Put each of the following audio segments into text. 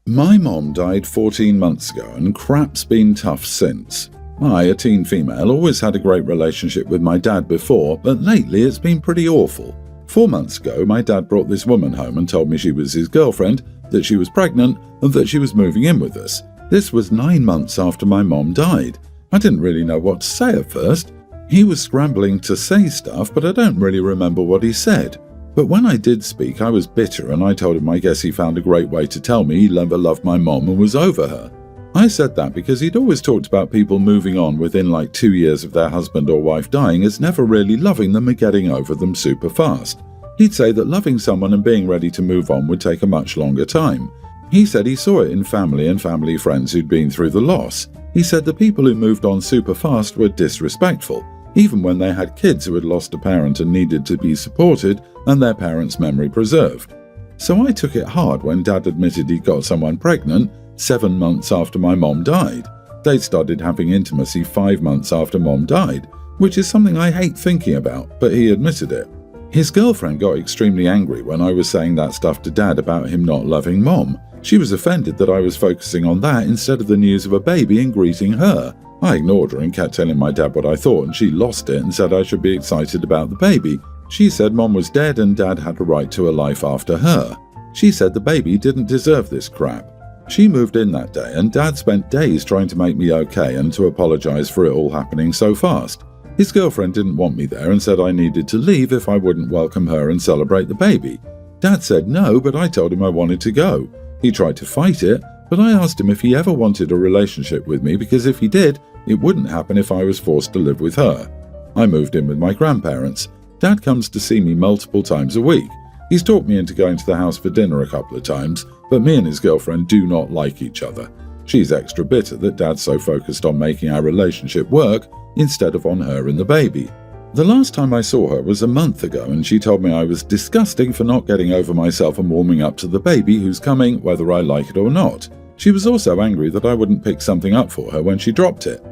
My mom died 14 months ago and crap's been tough since. I, a teen female, always had a great relationship with my dad before, but lately it's been pretty awful. 4 months ago, my dad brought this woman home and told me she was his girlfriend, that she was pregnant, and that she was moving in with us. This was 9 months after my mom died. I didn't really know what to say at first. He was scrambling to say stuff, but I don't really remember what he said. But when I did speak, I was bitter and I told him I guess he found a great way to tell me he never loved my mom and was over her. I said that because he'd always talked about people moving on within like 2 years of their husband or wife dying as never really loving them and getting over them super fast. He'd say that loving someone and being ready to move on would take a much longer time. He said he saw it in family and family friends who'd been through the loss. He said the people who moved on super fast were disrespectful, even when they had kids who had lost a parent and needed to be supported and their parents' memory preserved. So I took it hard when Dad admitted he'd got someone pregnant 7 months after my mom died. They'd started having intimacy 5 months after Mom died, which is something I hate thinking about, but he admitted it. His girlfriend got extremely angry when I was saying that stuff to Dad about him not loving Mom. She was offended that I was focusing on that instead of the news of a baby and greeting her. I ignored her and kept telling my dad what I thought, and she lost it and said I should be excited about the baby. She said Mom was dead and Dad had a right to a life after her. She said the baby didn't deserve this crap. She moved in that day and Dad spent days trying to make me okay and to apologize for it all happening so fast. His girlfriend didn't want me there and said I needed to leave if I wouldn't welcome her and celebrate the baby. Dad said no, but I told him I wanted to go. He tried to fight it, but I asked him if he ever wanted a relationship with me because if he did, it wouldn't happen if I was forced to live with her. I moved in with my grandparents. Dad comes to see me multiple times a week. He's talked me into going to the house for dinner a couple of times, but me and his girlfriend do not like each other. She's extra bitter that Dad's so focused on making our relationship work instead of on her and the baby. The last time I saw her was a month ago and she told me I was disgusting for not getting over myself and warming up to the baby who's coming whether I like it or not. She was also angry that I wouldn't pick something up for her when she dropped it.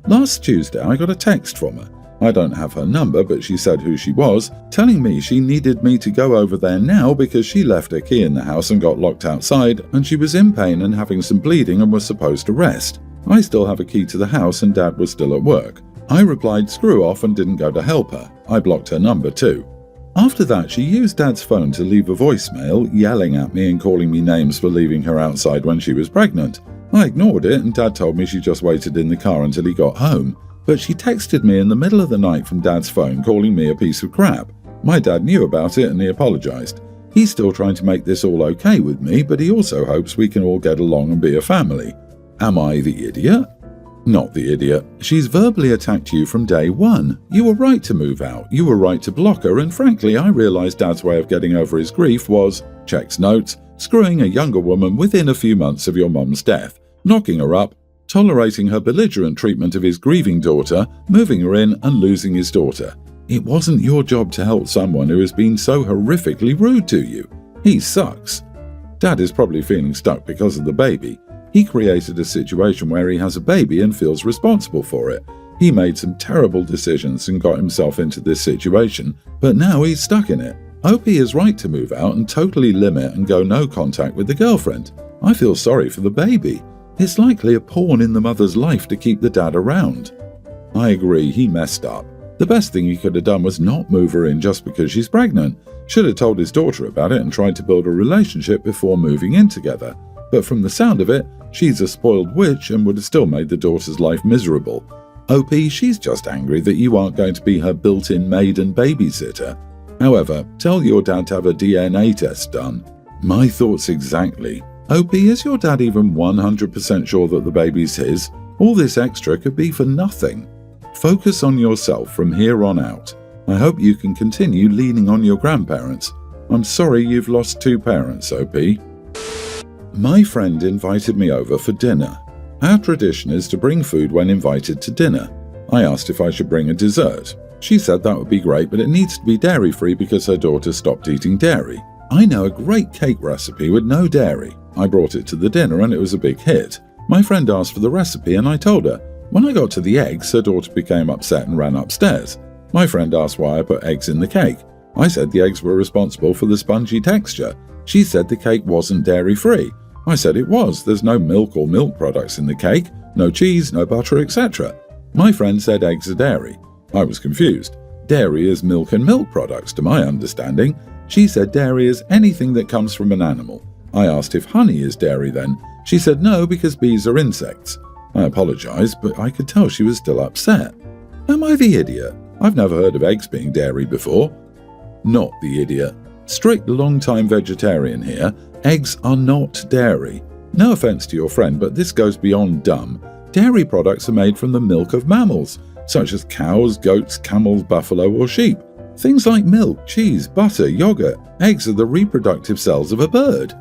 Last Tuesday I got a text from her. I don't have her number, but she said who she was, telling me she needed me to go over there now because she left her key in the house and got locked outside and she was in pain and having some bleeding and was supposed to rest. I still have a key to the house and Dad was still at work. I replied screw off and didn't go to help her. I blocked her number too. After that, she used Dad's phone to leave a voicemail, yelling at me and calling me names for leaving her outside when she was pregnant. I ignored it and Dad told me she just waited in the car until he got home. But she texted me in the middle of the night from Dad's phone calling me a piece of crap. My dad knew about it and he apologized. He's still trying to make this all okay with me, but he also hopes we can all get along and be a family. Am I the idiot? Not the idiot. She's verbally attacked you from day one. You were right to move out. You were right to block her, and frankly, I realized Dad's way of getting over his grief was, checks notes, screwing a younger woman within a few months of your mom's death, knocking her up, tolerating her belligerent treatment of his grieving daughter, moving her in, and losing his daughter. It wasn't your job to help someone who has been so horrifically rude to you. He sucks. Dad is probably feeling stuck because of the baby. He created a situation where he has a baby and feels responsible for it. He made some terrible decisions and got himself into this situation, but now he's stuck in it. OP is right to move out and totally limit and go no contact with the girlfriend. I feel sorry for the baby. It's likely a pawn in the mother's life to keep the dad around. I agree, he messed up. The best thing he could have done was not move her in just because she's pregnant. Should have told his daughter about it and tried to build a relationship before moving in together. But from the sound of it, she's a spoiled witch and would have still made the daughter's life miserable. OP, she's just angry that you aren't going to be her built-in maid and babysitter. However, tell your dad to have a DNA test done. My thoughts exactly. OP, is your dad even 100% sure that the baby's his? All this extra could be for nothing. Focus on yourself from here on out. I hope you can continue leaning on your grandparents. I'm sorry you've lost 2 parents, OP. My friend invited me over for dinner. Our tradition is to bring food when invited to dinner. I asked if I should bring a dessert. She said that would be great, but it needs to be dairy-free because her daughter stopped eating dairy. I know a great cake recipe with no dairy. I brought it to the dinner and it was a big hit. My friend asked for the recipe and I told her. When I got to the eggs, her daughter became upset and ran upstairs. My friend asked why I put eggs in the cake. I said the eggs were responsible for the spongy texture. She said the cake wasn't dairy-free. I said it was. There's no milk or milk products in the cake, no cheese, no butter, etc. My friend said eggs are dairy. I was confused. Dairy is milk and milk products, to my understanding. She said dairy is anything that comes from an animal. I asked if honey is dairy then. She said no, because bees are insects. I apologized, but I could tell she was still upset. Am I the idiot? I've never heard of eggs being dairy before. Not the idiot. Strict long-time vegetarian here. Eggs are not dairy. No offense to your friend, but this goes beyond dumb. Dairy products are made from the milk of mammals, such as cows, goats, camels, buffalo, or sheep. Things like milk, cheese, butter, yogurt. Eggs are the reproductive cells of a bird.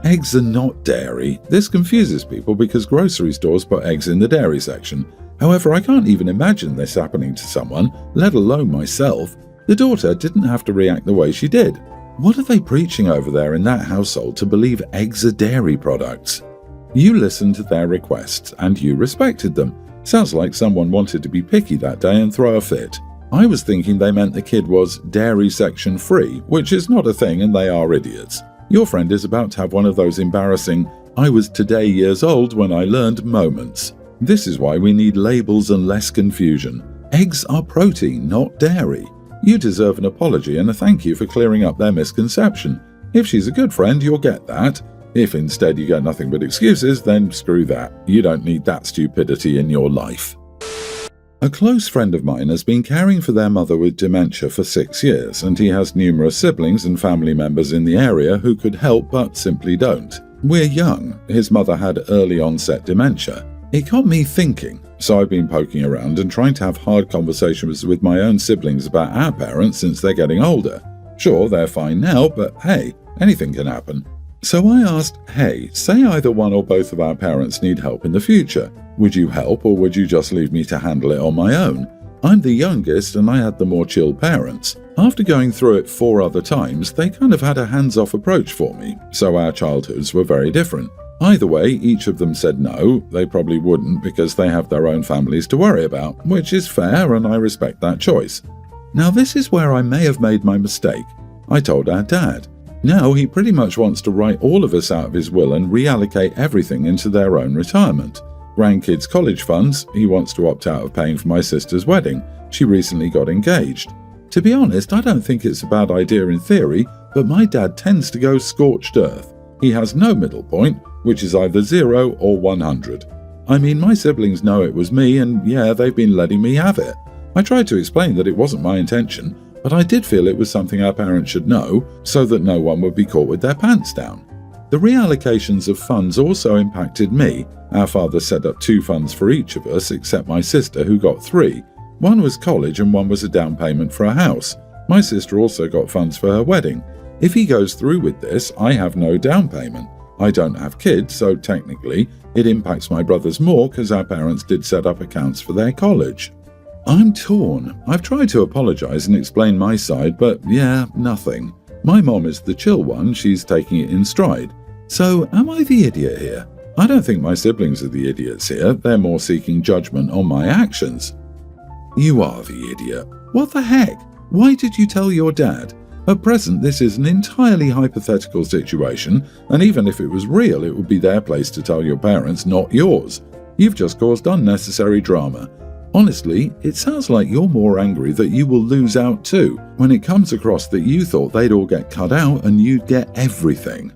Eggs are not dairy. This confuses people because grocery stores put eggs in the dairy section. However, I can't even imagine this happening to someone, let alone myself. The daughter didn't have to react the way she did. What are they preaching over there in that household to believe eggs are dairy products? You listened to their requests and you respected them. Sounds like someone wanted to be picky that day and throw a fit. I was thinking they meant the kid was dairy section free, which is not a thing and they are idiots. Your friend is about to have one of those embarrassing, I was today years old when I learned moments. This is why we need labels and less confusion. Eggs are protein, not dairy. You deserve an apology and a thank you for clearing up their misconception. If she's a good friend, you'll get that. If instead you get nothing but excuses, then screw that. You don't need that stupidity in your life. A close friend of mine has been caring for their mother with dementia for 6 years, and he has numerous siblings and family members in the area who could help but simply don't. We're young. His mother had early onset dementia. It got me thinking, so I've been poking around and trying to have hard conversations with my own siblings about our parents since they're getting older. Sure, they're fine now, but hey, anything can happen. So I asked, hey, say either one or both of our parents need help in the future. Would you help or would you just leave me to handle it on my own? I'm the youngest and I had the more chill parents. After going through it 4 other times, they kind of had a hands-off approach for me, so our childhoods were very different. Either way, each of them said no, they probably wouldn't because they have their own families to worry about, which is fair and I respect that choice. Now this is where I may have made my mistake. I told our dad. Now he pretty much wants to write all of us out of his will and reallocate everything into their own retirement. Grandkids' college funds, he wants to opt out of paying for my sister's wedding. She recently got engaged. To be honest, I don't think it's a bad idea in theory, but my dad tends to go scorched earth. He has no middle point, which is either 0 or 100. I mean, my siblings know it was me and yeah, they've been letting me have it. I tried to explain that it wasn't my intention, but I did feel it was something our parents should know so that no one would be caught with their pants down. The reallocations of funds also impacted me. Our father set up 2 funds for each of us except my sister who got 3. One was college and one was a down payment for a house. My sister also got funds for her wedding. If he goes through with this, I have no down payment. I don't have kids, so technically it impacts my brothers more because our parents did set up accounts for their college. I'm torn. I've tried to apologize and explain my side, but yeah, nothing. My mom is the chill one, she's taking it in stride. So am I the idiot here? I don't think my siblings are the idiots here, they're more seeking judgment on my actions. You are the idiot. What the heck? Why did you tell your dad? At present, this is an entirely hypothetical situation, and even if it was real, it would be their place to tell your parents, not yours. You've just caused unnecessary drama. Honestly, it sounds like you're more angry that you will lose out too, when it comes across that you thought they'd all get cut out and you'd get everything.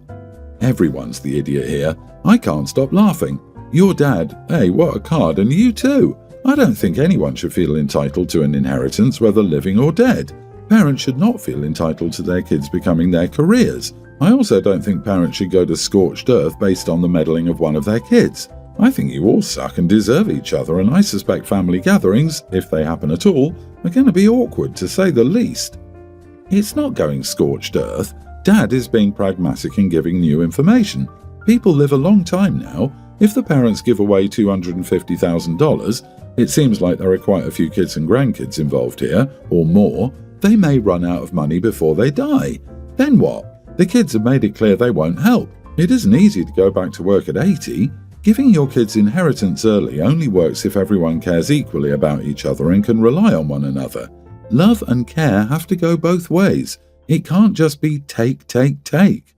Everyone's the idiot here. I can't stop laughing. Your dad, hey, what a card, and you too. I don't think anyone should feel entitled to an inheritance, whether living or dead. Parents should not feel entitled to their kids becoming their careers. I also don't think parents should go to scorched earth based on the meddling of one of their kids. I think you all suck and deserve each other, and I suspect family gatherings, if they happen at all, are going to be awkward to say the least. It's not going scorched earth. Dad is being pragmatic and giving new information. People live a long time now. If the parents give away $250,000, it seems like there are quite a few kids and grandkids involved here, or more. They may run out of money before they die. Then what? The kids have made it clear they won't help. It isn't easy to go back to work at 80. Giving your kids inheritance early only works if everyone cares equally about each other and can rely on one another. Love and care have to go both ways. It can't just be take, take, take.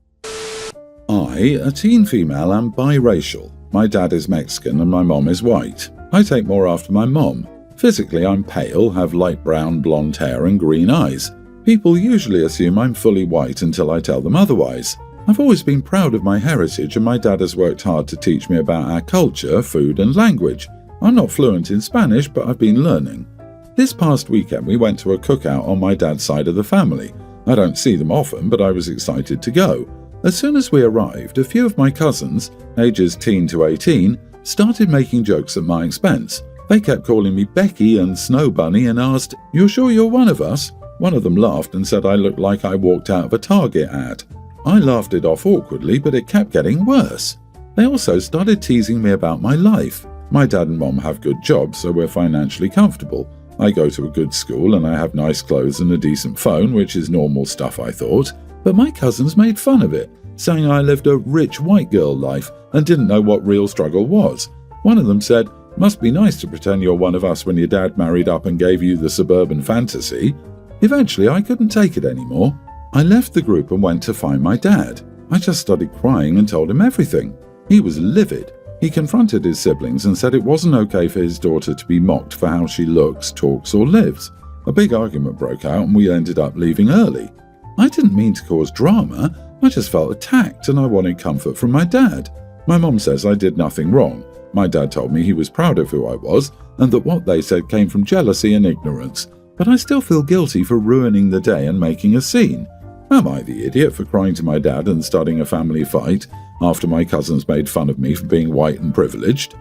I, a teen female, am biracial. My dad is Mexican and my mom is white. I take more after my mom. Physically, I'm pale, have light brown blonde hair and green eyes. People usually assume I'm fully white until I tell them otherwise. I've always been proud of my heritage and my dad has worked hard to teach me about our culture, food and language. I'm not fluent in Spanish, but I've been learning. This past weekend we went to a cookout on my dad's side of the family. I don't see them often, but I was excited to go. As soon as we arrived, a few of my cousins, ages teen to 18, started making jokes at my expense. They kept calling me Becky and Snow Bunny and asked, "You're sure you're one of us?" One of them laughed and said I looked like I walked out of a Target ad. I laughed it off awkwardly, but it kept getting worse. They also started teasing me about my life. My dad and mom have good jobs, so we're financially comfortable. I go to a good school and I have nice clothes and a decent phone, which is normal stuff, I thought. But my cousins made fun of it, saying I lived a rich white girl life and didn't know what real struggle was. One of them said, "Must be nice to pretend you're one of us when your dad married up and gave you the suburban fantasy." Eventually, I couldn't take it anymore. I left the group and went to find my dad. I just started crying and told him everything. He was livid. He confronted his siblings and said it wasn't okay for his daughter to be mocked for how she looks, talks or lives. A big argument broke out and we ended up leaving early. I didn't mean to cause drama, I just felt attacked and I wanted comfort from my dad. My mom says I did nothing wrong. My dad told me he was proud of who I was and that what they said came from jealousy and ignorance. But I still feel guilty for ruining the day and making a scene. Am I the idiot for crying to my dad and starting a family fight after my cousins made fun of me for being white and privileged?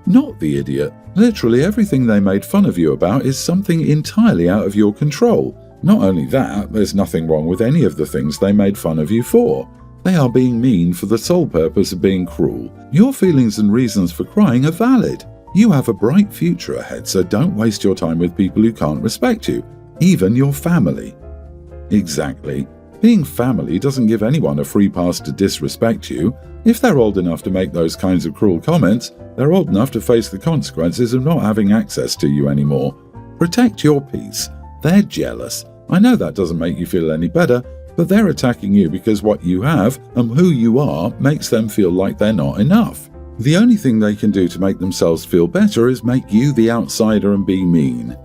Not the idiot. Literally everything they made fun of you about is something entirely out of your control. Not only that, there's nothing wrong with any of the things they made fun of you for. They are being mean for the sole purpose of being cruel. Your feelings and reasons for crying are valid. You have a bright future ahead, so don't waste your time with people who can't respect you, even your family. Exactly. Being family doesn't give anyone a free pass to disrespect you. If they're old enough to make those kinds of cruel comments, they're old enough to face the consequences of not having access to you anymore. Protect your peace. They're jealous. I know that doesn't make you feel any better, but they're attacking you because what you have and who you are makes them feel like they're not enough. The only thing they can do to make themselves feel better is make you the outsider and be mean.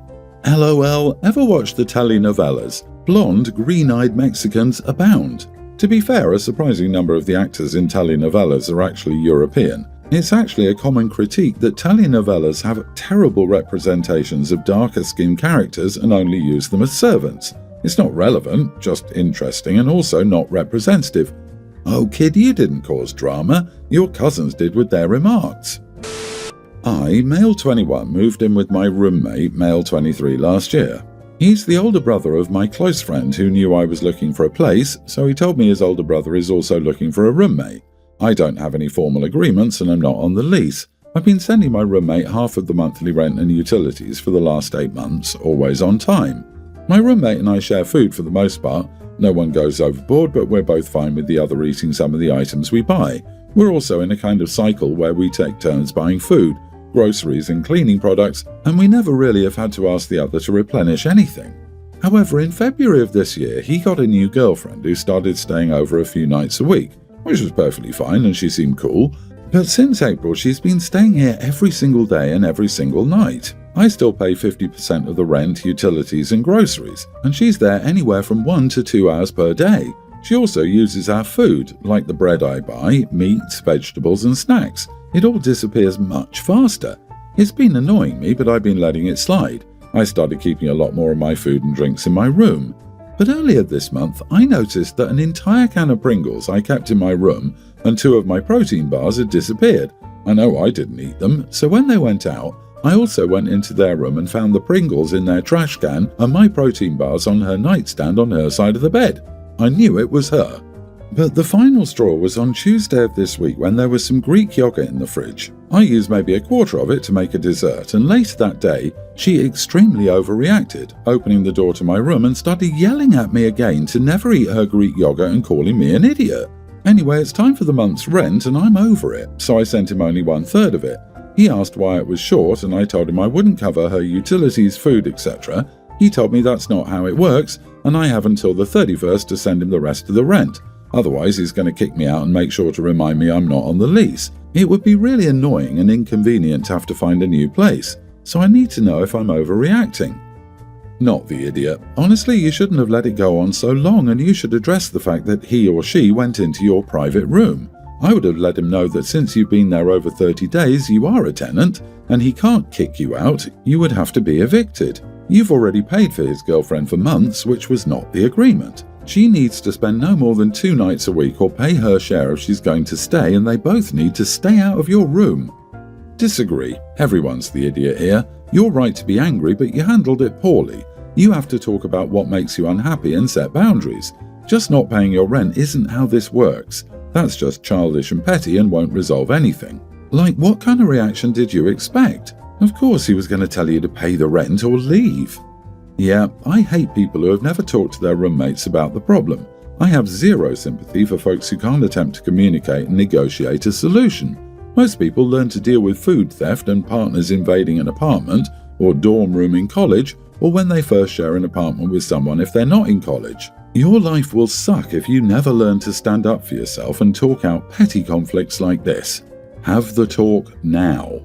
LOL, ever watch the telenovelas? Blonde, green-eyed Mexicans abound. To be fair, a surprising number of the actors in telenovelas are actually European. It's actually a common critique that telenovelas have terrible representations of darker-skinned characters and only use them as servants. It's not relevant, just interesting and also not representative. Oh kid, you didn't cause drama. Your cousins did with their remarks. I, male 21, moved in with my roommate, male 23, last year. He's the older brother of my close friend who knew I was looking for a place, so he told me his older brother is also looking for a roommate. I don't have any formal agreements and I'm not on the lease. I've been sending my roommate half of the monthly rent and utilities for the last 8 months, always on time. My roommate and I share food for the most part. No one goes overboard, but we're both fine with the other eating some of the items we buy. We're also in a kind of cycle where we take turns buying food, groceries and cleaning products, and we never really have had to ask the other to replenish anything. However, in February of this year, he got a new girlfriend who started staying over a few nights a week, which was perfectly fine and she seemed cool. But since April, she's been staying here every single day and every single night. I still pay 50% of the rent, utilities and groceries, and she's there anywhere from 1 to 2 hours per day. She also uses our food, like the bread I buy, meats, vegetables and snacks. It all disappears much faster. It's been annoying me, but I've been letting it slide. I started keeping a lot more of my food and drinks in my room. But earlier this month, I noticed that an entire can of Pringles I kept in my room and 2 of my protein bars had disappeared. I know I didn't eat them, so when they went out, I also went into their room and found the Pringles in their trash can and my protein bars on her nightstand on her side of the bed. I knew it was her. But the final straw was on Tuesday of this week when there was some Greek yogurt in the fridge. I used maybe a quarter of it to make a dessert, and later that day, she extremely overreacted, opening the door to my room and started yelling at me again to never eat her Greek yogurt and calling me an idiot. Anyway, it's time for the month's rent and I'm over it, so I sent him only 1/3 of it. He asked why it was short and I told him I wouldn't cover her utilities, food, etc. He told me that's not how it works and I have until the 31st to send him the rest of the rent. Otherwise, he's going to kick me out and make sure to remind me I'm not on the lease. It would be really annoying and inconvenient to have to find a new place, so I need to know if I'm overreacting. Not the idiot. Honestly, you shouldn't have let it go on so long, and you should address the fact that he or she went into your private room. I would have let him know that since you've been there over 30 days, you are a tenant, and he can't kick you out. You would have to be evicted. You've already paid for his girlfriend for months, which was not the agreement. She needs to spend no more than 2 nights a week or pay her share if she's going to stay, and they both need to stay out of your room. Disagree. Everyone's the idiot here. You're right to be angry, but you handled it poorly. You have to talk about what makes you unhappy and set boundaries. Just not paying your rent isn't how this works. That's just childish and petty and won't resolve anything. Like, what kind of reaction did you expect? Of course he was going to tell you to pay the rent or leave. Yeah, I hate people who have never talked to their roommates about the problem. I have zero sympathy for folks who can't attempt to communicate and negotiate a solution. Most people learn to deal with food theft and partners invading an apartment, or dorm room in college, or when they first share an apartment with someone if they're not in college. Your life will suck if you never learn to stand up for yourself and talk out petty conflicts like this. Have the talk now.